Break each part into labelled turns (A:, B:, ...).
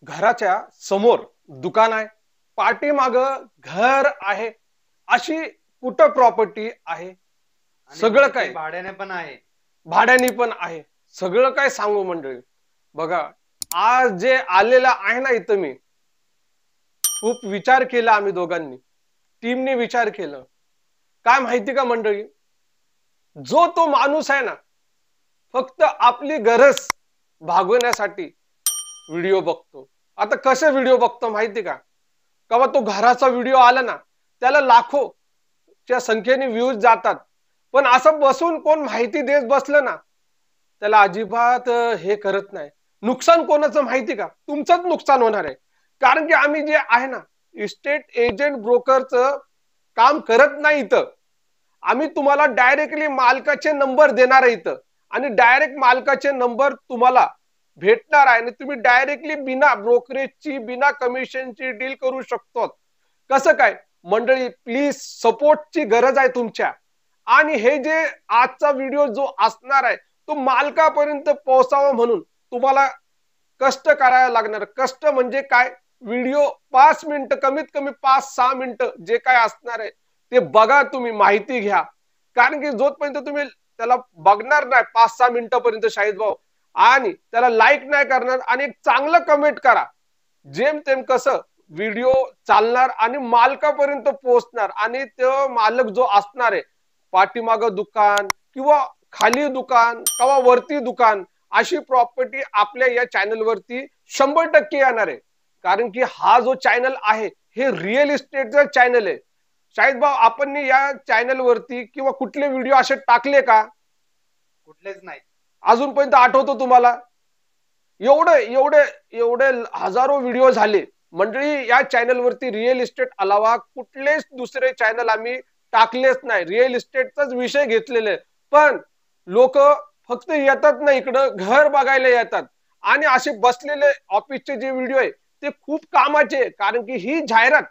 A: घराच्या समोर दुकान आहे, पाठीमाग घर आहे, अशी कुठं प्रॉपर्टी आहे? सगळं काय
B: भाड्याने पण आहे.
A: भाड्याने पण आहे, सगळं काय सांगू मंडळी. बघा, आज जे आलेला आहे ना इथं, मी खूप विचार केला, आम्ही दोघांनी टीमने विचार केलं. काय माहिती का मंडळी, जो तो माणूस आहे ना, फक्त आपली गरज भागवण्यासाठी व्हिडिओ बघतो. आता कसे व्हिडिओ बघतो माहिती का? कवा तो घराचा व्हिडिओ आला ना, त्याला लाखोच्या संख्येने व्ह्यूज जातात. पण असं बसून कोण माहिती देत बसलं ना, त्याला अजिबात हे करत नाही. नुकसान कोणाचं माहिती का? तुमचंच नुकसान होणार आहे. कारण की आम्ही जे आहे ना, इस्टेट एजंट ब्रोकरचं काम करत नाही इथं. आम्ही तुम्हाला डायरेक्टली मालकाचे नंबर देणार आहे इथं, आणि डायरेक्ट मालकाचे नंबर तुम्हाला भेटणार आहे, आणि तुम्ही डायरेक्टली बिना ब्रोकरेजची, बिना कमिशनची डील करू शकतो. कसं काय मंडळी, प्लीज सपोर्टची गरज आहे तुमच्या. आणि हे जे आजचा व्हिडिओ जो असणार आहे, तो मालकापर्यंत पोहोचावं म्हणून तुम्हाला कष्ट करायला लागणार. कष्ट म्हणजे काय? व्हिडिओ 5 मिनिटं, कमीत कमी 5-6 मिनिटं जे काय असणार आहे ते बघा, तुम्ही माहिती घ्या. कारण की जोपर्यंत तुम्ही त्याला बघणार नाही 5-6 मिनिटापर्यंत शाहिद भाऊ, आणि त्याला लाईक नाही करणार आणि एक चांगलं कमेंट करा, जेमतेम कसं व्हिडिओ चालणार आणि मालकापर्यंत पोहोचणार. आणि तो मालक जो असणार आहे, पाठीमाग दुकान किंवा खाली दुकान किंवा वरती दुकान, अशी प्रॉपर्टी आपल्या या चॅनल वरती 100% येणार आहे. कारण की हा जो चॅनल आहे, हे रिअल इस्टेटचा चॅनल आहे. शाहिद भाऊ, आपण या चॅनल वरती किंवा कुठले व्हिडिओ असे टाकले का?
B: कुठलेच नाही.
A: अजूनपर्यंत आठवतो तुम्हाला? एवढे एवढे एवढे हजारो व्हिडिओ झाले मंडळी. या चॅनल वरती रिअल इस्टेट अलावा कुठलेच दुसरे चॅनल आम्ही टाकलेच नाही. रिअल इस्टेटचाच विषय घेतलेले, पण लोक फक्त येतात ना इकडं, घर बघायला येतात. आणि असे बसलेले ऑफिसचे जे व्हिडिओ आहे ते खूप कामाचे, कारण की ही जाहिरात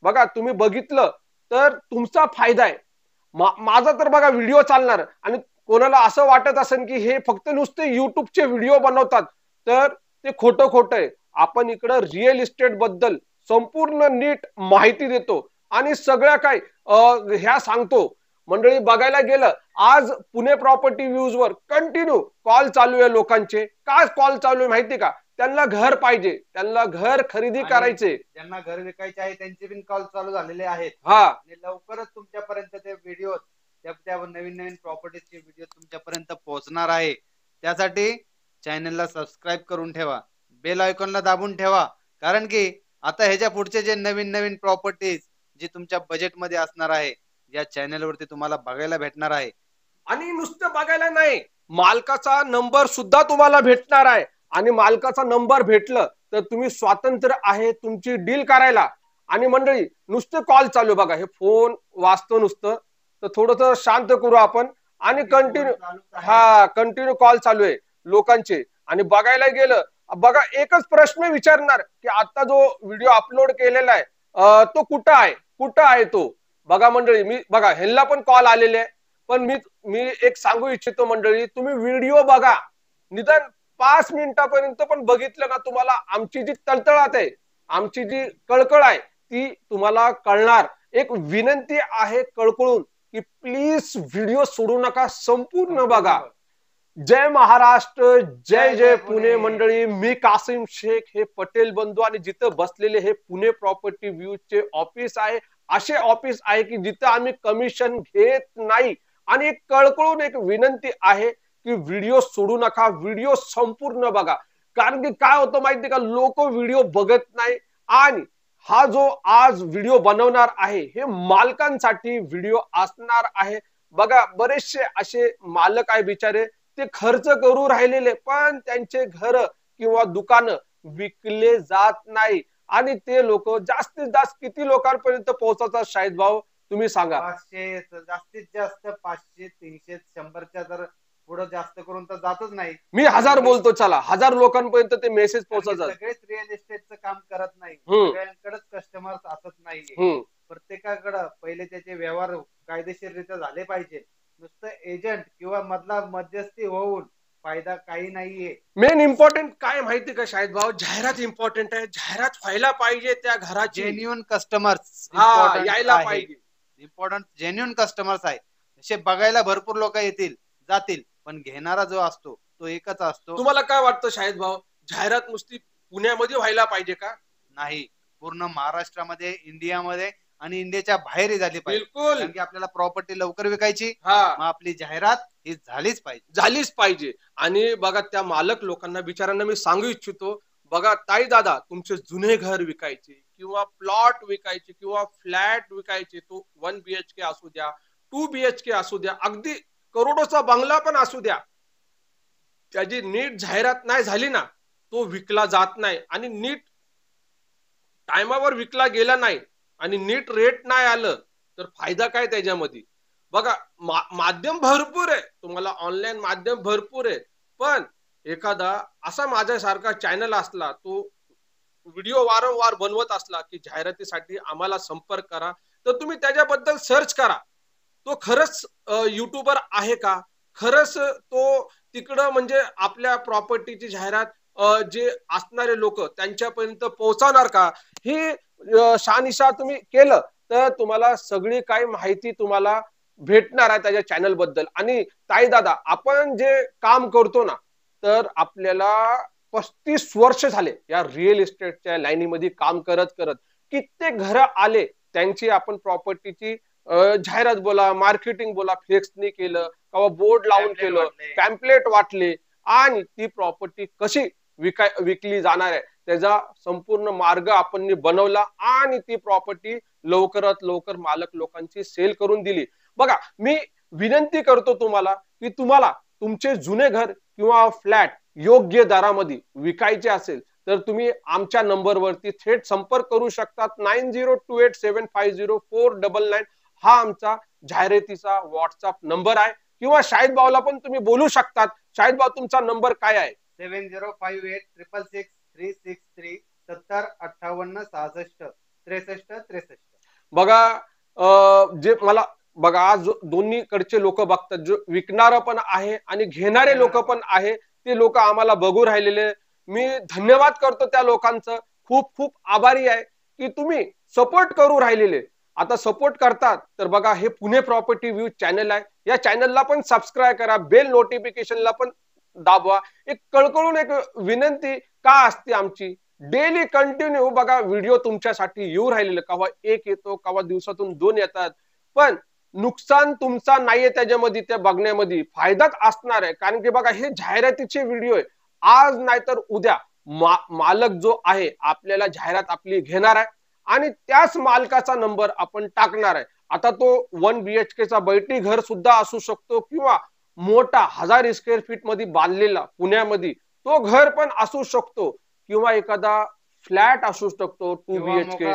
A: बघा, तुम्ही बघितलं तर तुमचा फायदा आहे. माझा तर बघा व्हिडिओ चालणार, आणि कोणाला असं वाटत असेल की हे फक्त नुसते युट्यूबचे व्हिडिओ बनवतात, तर ते खोटं खोटं आहे. आपण इकडं रिअल इस्टेट बद्दल संपूर्ण नीट माहिती देतो आणि सगळ्या काय ह्या सांगतो. मंडळी, बघायला गेलं आज पुणे प्रॉपर्टी व्ह्यूज वर कंटिन्यू कॉल चालू आहे लोकांचे. काय कॉल चालू आहे माहिती का? त्यांना घर पाहिजे, त्यांना घर खरेदी करायचे,
B: ज्यांना घर विकायचे आहे त्यांचे पण कॉल चालू झालेले आहेत.
A: हा,
B: आणि लवकरच तुमच्यापर्यंत ते व्हिडिओ, त्या नवीन नवीन प्रॉपर्टीचे व्हिडिओ तुमच्यापर्यंत पोहोचणार आहे. त्यासाठी चॅनलला सबस्क्राईब करून ठेवा, बेल आयकॉनला दाबून ठेवा. कारण की आता ह्याच्या पुढचे जे नवीन नवीन प्रॉपर्टीज जी तुमच्या बजेटमध्ये असणार आहे, या चॅनलवरती तुम्हाला बघायला भेटणार आहे.
A: आणि नुसतं बघायला नाही, मालकाचा नंबर सुद्धा तुम्हाला भेटणार आहे. आणि मालकाचा नंबर भेटलं तर तुम्ही स्वातंत्र्य आहे तुमची डील करायला. आणि मंडळी, नुसते कॉल चालू, बघा हे फोन वाजतो नुसतं, तर थोडस शांत करू आपण. आणि कंटिन्यू, हा, कंटिन्यू कॉल चालू आहे लोकांचे. आणि बघायला गेलं, बघा एकच प्रश्न विचारणार की आता जो व्हिडिओ अपलोड केलेला आहे तो कुठं आहे, कुठं आहे तो? बघा मंडळी, मी बघा ह्यांना पण कॉल आलेले आहे. पण मी एक सांगू इच्छितो मंडळी, तुम्ही व्हिडिओ बघा, निदान 5 मिनिटापर्यंत पण बघितलं ना, तुम्हाला आमची जी तळतळाट आहे, आमची जी कळकळ आहे ती तुम्हाला कळणार. एक विनंती आहे कळकळून की प्लीज व्हिडिओ सोडू नका, संपूर्ण बघा. जय महाराष्ट्र, जय जय पुणे. मंडळी, मी कासिम शेख, हे पटेल बंधू, आणि जिथं बसलेले हे पुणे प्रॉपर्टी व्ह्यूजचे ऑफिस आहे. असे ऑफिस आहे की जिथं आम्ही कमिशन घेत नाही. आणि एक कळकळून एक विनंती आहे की व्हिडिओ सोडू नका, व्हिडिओ संपूर्ण बघा. कारण की काय होतं माहिती का, लोक व्हिडिओ बघत नाही. आणि हा जो आज व्हिडिओ बनवणार आहे, हे मालकांसाठी व्हिडिओ असणार आहे. बघा, बरेचसे असे मालक आहे बिचारे, ते खर्च करू राहिलेले, पण त्यांचे घर किंवा दुकानं विकले जात नाही. आणि ते लोक जास्तीत जास्त किती लोकांपर्यंत पोहोचतात शाहिद भाऊ, तुम्ही सांगा?
B: 500, जास्तीत जास्त 500, 300, 100च्या तर पुढे जास्त करून तर जातच नाही.
A: मी 1000 बोलतो, चला 1000 लोकांपर्यंत ते मेसेज पोहोचतात.
B: सगळेच रिअल एस्टेटचं काम करत नाही, सगळ्यांकडेच कस्टमर्स असत नाहीये. प्रत्येकाकडे पहिले त्याचे व्यवहार कायदेशीररित्या झाले पाहिजे. नुसतं एजंट किंवा मधला मध्यस्थी होऊन फायदा काही नाहीये.
A: मेन इम्पॉर्टंट काय माहिती का शाहिद भाऊ, जाहिरात इम्पॉर्टंट आहे. जाहिरात व्हायला पाहिजे त्या घराची.
B: जेन्युन कस्टमर्स
A: हा,
B: इम्पॉर्टंट
A: यायला
B: आहे.
A: पाहिजे.
B: इम्पॉर्टंट जेन्युन कस्टमर्स आहे. असे बघायला भरपूर लोक येतील जातील, पण घेणारा जो असतो तो एकच असतो.
A: तुम्हाला काय वाटतं शाहिद भाऊ, जाहिरात नुसती पुण्यामध्ये व्हायला पाहिजे का?
B: नाही, पूर्ण महाराष्ट्रामध्ये, इंडियामध्ये आणि इंडियाच्या बाहेरही झाली पाहिजे.
A: बिलकुल.
B: कारण की आपल्याला प्रॉपर्टी लवकर विकायची,
A: हा,
B: मग आपली जाहिरात ही झालीच पाहिजे.
A: झालीच पाहिजे. आणि बघा त्या मालक लोकांना बिचारांना मी सांगू इच्छितो, बघा ताई दादा, तुमचे जुने घर विकायचे किंवा प्लॉट विकायचे किंवा फ्लॅट विकायचे, तो 1 BHK असू द्या, 2 BHK असू द्या, अगदी करोडोचा बंगला पण असू द्या, त्याची नीट जाहिरात नाही झाली ना, तो विकला जात नाही. आणि नीट टायमावर विकला गेला नाही आणि नीट रेट नाही आलं तर फायदा काय त्याच्यामध्ये? बघा, माध्यम भरपूर आहे, तुम्हाला ऑनलाईन माध्यम भरपूर आहे, पण एखादा असा माझ्यासारखा चॅनल असला, तो व्हिडिओ वारंवार बनवत असला की जाहिरातीसाठी आम्हाला संपर्क करा, तर तुम्ही त्याच्याबद्दल सर्च करा, तो खरंच युट्यूबर आहे का, खरंच तो तिकडं म्हणजे आपल्या प्रॉपर्टीची जाहिरात जे असणारे लोक त्यांच्यापर्यंत पोहोचवणार का, ही शहानिशा तुम्ही केलं तर तुम्हाला सगळी काही माहिती तुम्हाला भेटणार आहे त्याच्या चॅनल बद्दल. आणि ताई दादा, आपण जे काम करतो ना, तर आपल्याला 35 वर्ष झाले या रिअल इस्टेटच्या लाईनीमध्ये काम करत करत. कित्येक घरं आले, त्यांची आपण प्रॉपर्टीची जाहिरात बोला, मार्केटिंग बोला, फ्लेक्सनी केलं किंवा बोर्ड लावून केलं, पॅम्पलेट वाटले, आणि ती प्रॉपर्टी कशी विकली जाणार आहे त्याचा संपूर्ण मार्ग आपण बनवला आणि ती प्रॉपर्टी लवकरात लवकर मालक लोकांची सेल करून दिली. बघा, मी विनंती करतो तुम्हाला की तुम्हाला तुमचे जुने घर किंवा फ्लॅट योग्य दरामध्ये विकायचे असेल तर तुम्ही आमच्या नंबरवरती थेट संपर्क करू शकतात. 9028750499 हा आमचा जाहिरातीचा व्हॉट्सअप नंबर आहे. किंवा शाहिद भाऊला पण तुम्ही बोलू शकतात. शाहिद भाऊ, तुमचा नंबर काय आहे?
B: 7058666363 7058666363.
A: बघा, जे मला बघा, आज दोन्हीकडचे लोक बघतात, जो विकणारा पण आहे आणि घेणारे लोक पण आहे, ते लोक आम्हाला बघू राहिलेले. मी धन्यवाद करतो त्या लोकांचं, खूप खूप आभारी आहे की तुम्ही सपोर्ट करू राहिलेले. आता सपोर्ट करतात तर बघा, हे पुणे प्रॉपर्टी व्ह्यू चॅनल आहे, या चॅनलला पण सबस्क्राईब करा, बेल नोटिफिकेशनला पण दाबवा. एक कळकळून एक विनंती का असते आमची, डेली कंटिन्यू बघा व्हिडिओ तुमच्यासाठी येऊ राहिलेले, कवा एक येतो, कवा दिवसातून 2 येतात, पण नुकसान तुमचा नाहीये त्याच्यामध्ये, त्या बघण्यामध्ये फायदाच असणार आहे. कारण की बघा, हे जाहिरातीचे व्हिडिओ आहे, आज नाही तर उद्या मालक जो आहे आपल्याला जाहिरात आपली घेणार आहे आणि त्याच मालकाचा नंबर आपण टाकणार आहे. आता तो 1 BHK चा बैठी घर सुद्धा असू शकतो किंवा मोठा 1000 स्क्वेअर फीट मध्ये बांधलेला पुण्यामध्ये तो घर पण असू शकतो किंवा एखादा फ्लॅट असू शकतो 2 BHK,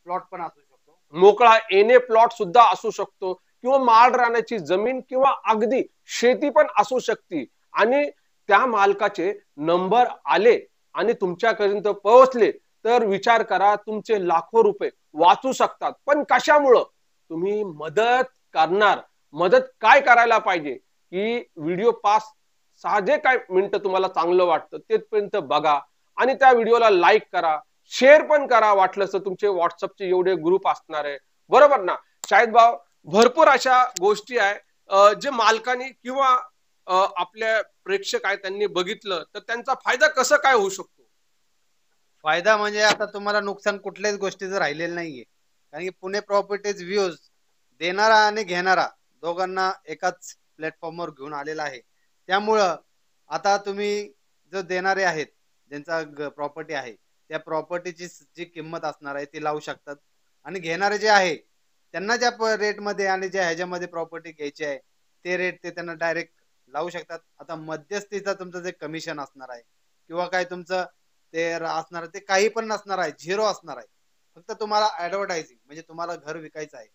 B: प्लॉट पण असू शकतो,
A: मोकळा एने प्लॉट सुद्धा असू शकतो किंवा माळ राहण्याची जमीन किंवा अगदी शेती पण असू शकते. आणि त्या मालकाचे नंबर आले आणि तुमच्यापर्यंत पोहोचले तर विचार करा, तुमचे लाखो रुपये वाचू शकतात. पण कशामुळं? तुम्ही मदत करणार. मदत काय करायला पाहिजे की व्हिडिओ 5-6 जे काय मिनिटं तुम्हाला चांगलं वाटतं तेपर्यंत बघा आणि त्या व्हिडिओला लाईक करा, शेअर पण करा, वाटलं तर तुमचे व्हॉट्सअपचे एवढे ग्रुप असणार आहे, बरोबर ना शाहिद भाऊ? भरपूर अशा गोष्टी आहे जे मालकांनी किंवा आपल्या प्रेक्षक आहे त्यांनी बघितलं तर त्यांचा फायदा कसं काय होऊ शकतो?
B: फायदा म्हणजे आता तुम्हाला नुकसान कुठल्याच गोष्टीचं राहिलेलं नाहीये. कारण की पुणे प्रॉपर्टीज व्ह्यूज देणारा आणि घेणारा दोघांना एकाच प्लॅटफॉर्मवर घेऊन आलेला आहे. त्यामुळं आता तुम्ही जो देणारे आहेत, ज्यांचा प्रॉपर्टी आहे, त्या प्रॉपर्टीची जी किंमत असणार आहे ती लावू शकतात आणि घेणारे जे आहे त्यांना ज्या रेटमध्ये आणि ज्या ह्याच्यामध्ये प्रॉपर्टी घ्यायची आहे ते रेट ते त्यांना डायरेक्ट लावू शकतात. आता मध्यस्थीचा तुमचं जे कमिशन असणार आहे किंवा काय तुमचं ते असणार आहे, ते काही पण नसणार आहे, झिरो असणार आहे. फक्त तुम्हाला ऍडव्हर्टायझिंग म्हणजे तुम्हाला घर विकायचं आहे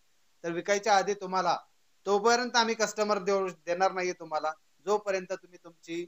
B: तर विकायच्या आधी तुम्हाला तोपर्यंत आम्ही कस्टमर देणार नाहीये तुम्हाला, जोपर्यंत तुम्ही तुमची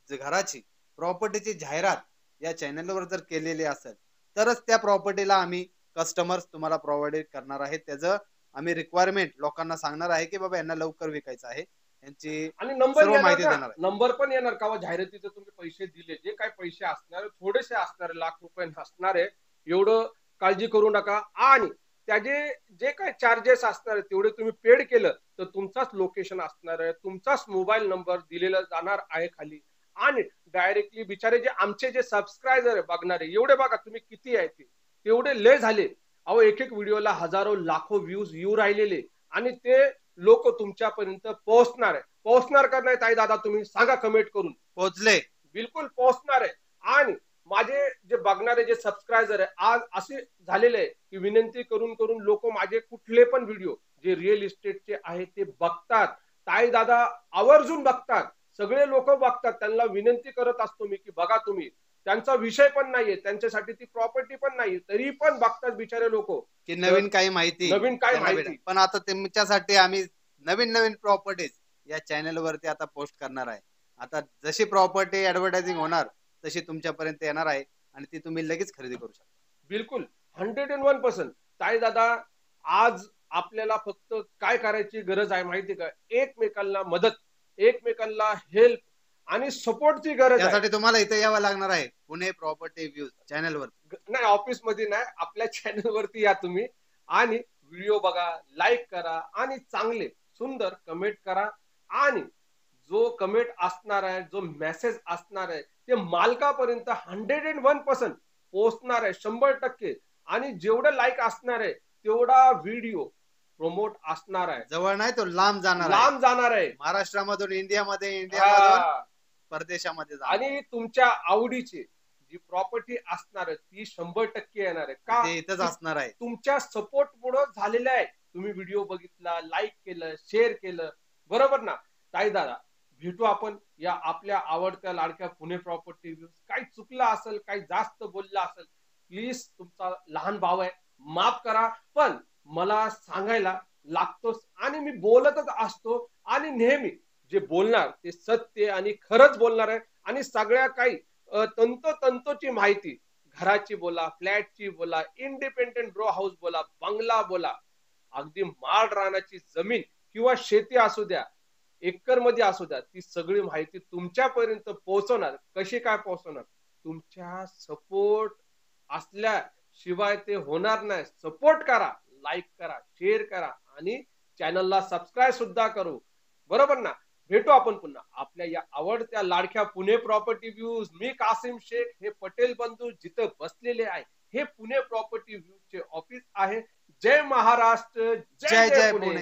B: घराची प्रॉपर्टीची जाहिरात या चॅनलवर जर केलेली असेल तरच त्या प्रॉपर्टीला आम्ही कस्टमर्स तुम्हाला प्रोव्हाइड करणार आहे. त्याचं आम्ही रिक्वायरमेंट लोकांना सांगणार आहे की बाबा यांना लवकर विकायचं आहे यांची
A: आणि नंबर
B: सर्व
A: येणार
B: माहिती
A: ना,
B: देणार आहे.
A: नंबर पण येणार का जाहिरातीचे तुम्ही पैसे दिले, जे काय पैसे असणार थोडेसे असणार, लाख रुपये नसणार आहे, एवढं काळजी करू नका. आणि त्याचे जे काय चार्जेस असणार तेवढे तुम्ही पेड केलं तर तुमचाच लोकेशन असणार आहे, तुमचाच मोबाईल नंबर दिलेला जाणार आहे खाली. आणि डायरेक्टली बिचारे जे आमचे जे सबस्क्रायबर आहे बघणारे, एवढे बघा तुम्ही किती आहे तेवढे लय झाले. अहो एक एक व्हिडिओला हजारो लाखो व्ह्यूज येऊ राहिलेले, आणि ते लोक तुमच्यापर्यंत पोहोचणार का नाही ताई दादा, तुम्ही सांगा कमेंट करून.
B: पोहोचले.
A: बिलकुल पोहोचणार आहे. आणि माझे जे बघणारे जे सबस्क्रायबर आहे आज असे झालेले आहे की विनंती करून करून लोक माझे कुठले पण व्हिडिओ जे रिअल इस्टेटचे आहे ते बघतात, ताई दादा आवर्जून बघतात, सगळे लोक बघतात. त्यांना विनंती करत असतो मी की बघा तुम्ही, त्यांचा विषय पण नाहीये, त्यांच्यासाठी ती प्रॉपर्टी पण नाही, तरी पण बघतात बिचारे लोक
B: की नवीन काही माहिती
A: नवीन काय
B: त्यांना
A: माहिती.
B: भेटेल. पण आता तुमच्यासाठी आम्ही नवीन नवीन प्रॉपर्टीज या चॅनल वरती आता पोस्ट करणार आहे. आता जशी प्रॉपर्टी ऍडव्हर्टायझिंग होणार तशी तुमच्यापर्यंत येणार आहे आणि ती तुम्ही लगेच खरेदी करू शकता.
A: बिलकुल 101%. ताई दादा, आज आपल्याला फक्त काय करायची गरज आहे माहिती का, एकमेकांना मदत, एकमेकांना हेल्प आणि सपोर्टची गरज आहे.
B: त्यासाठी तुम्हाला इथे यावं लागणार आहे पुणे प्रॉपर्टी व्ह्यूज चॅनल वर.
A: नाही ऑफिस मध्ये नाही, आपल्या चॅनल वरती या तुम्ही आणि व्हिडिओ बघा, लाईक करा आणि चांगले सुंदर कमेंट करा. आणि जो कमेंट असणार आहे, जो मेसेज असणार आहे ते मालकापर्यंत 101% पोहोचणार आहे 100%. आणि जेवढं लाईक असणार आहे तेवढा व्हिडिओ प्रमोट असणार आहे,
B: जवळ नाही तो लांब जाणार आहे.
A: लांब जाणार आहे,
B: महाराष्ट्रामधून इंडियामधून परदेशामध्ये जाणार.
A: आणि तुमच्या आवडीची जी प्रॉपर्टी असणार आहे ती 100% येणार आहे का,
B: ते इथंच असणार आहे.
A: तुमच्या सपोर्ट मुळे झालेलं आहे. तुम्ही व्हिडिओ बघितला, लाईक केलं, शेअर केलं, बरोबर ना ताई दादा. भेटू आपण या आपल्या आवडत्या लाडक्या पुणे प्रॉपर्टी व्ह्यूज. काही चुकलं असेल, काही जास्त बोललं असेल, प्लीज तुमचा लहान भाव आहे, माफ करा. पण मला सांगायला लागतोच आणि मी बोलतच असतो, आणि नेहमी जे बोलणार ते सत्य आणि खरंच बोलणार आहे. आणि सगळ्या काही तंतोतंतोची माहिती, घराची बोला, फ्लॅटची बोला, इंडिपेंडेंट रो हाऊस बोला, बंगला बोला, अगदी माळ रानाची जमीन किंवा शेती असू द्या, एकर मध्ये असू द्या, ती सगळी माहिती तुमच्यापर्यंत पोहोचवणार. कशी काय पोहोचवणार, तुमच्या सपोर्ट असल्याशिवाय ते होणार नाही. सपोर्ट करा, लाईक करा, शेअर करा आणि चॅनलला सबस्क्राईब सुद्धा करू, बरोबर ना. भेटू आपण पुन्हा आपल्या या आवडत्या लाडक्या पुणे प्रॉपर्टी व्ह्यूज. मी कासिम शेख, हे पटेल बंधू जिथं बसलेले आहे हे पुणे प्रॉपर्टी व्ह्यूज चे ऑफिस आहे. जय महाराष्ट्र, जय जय पुणे.